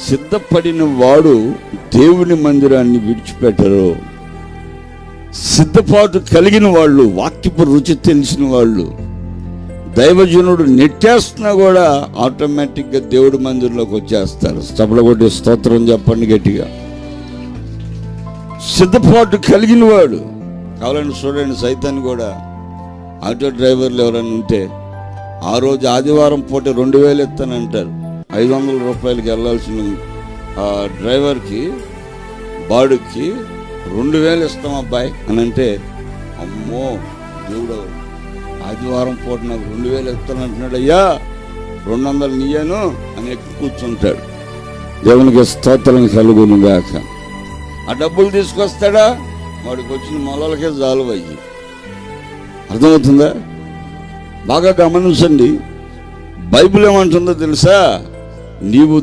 సిద్ధపడిన వాడు దేవుని మందిరాన్ని విడిచిపెట్టరు. సిద్ధపాటు కలిగిన వాళ్ళు, వాక్యపు రుచి తెలిసిన వాళ్ళు, దైవజనుడు నెట్టేస్తున్నా కూడా ఆటోమేటిక్గా దేవుడి మందిరంలోకి వచ్చేస్తారు. చప్పట్లు కొట్టి స్తోత్రం చెప్పండి గట్టిగా. సిద్ధపాటు కలిగిన వాడు. కావాలని చూడండి, సైతాన్ని కూడా ఆటో డ్రైవర్లు ఎవరైనా ఉంటే ఆ రోజు ఆదివారం పూట 2000 ఇస్తానంటారు. 500 రూపాయలకి వెళ్ళాల్సిన ఆ డ్రైవర్కి బాడుకి 2000 ఇస్తాం అబ్బాయి అని అంటే, అమ్మో దేవుడు ఆదివారం పూట నాకు 2000 ఇస్తానంటున్నాడు, అయ్యా 200 నీయను అని ఎక్కి కూర్చుంటాడు. దేవునికి స్తోత్రం కలుగును గాక. ఆ డబ్బులు తీసుకొస్తాడా, వాడికి వచ్చిన మొలలకే జాలువయ్యి. అర్థమవుతుందా? బాగా గమనించండి. బైబిల్ ఏమంటుందో తెలుసా? నీవు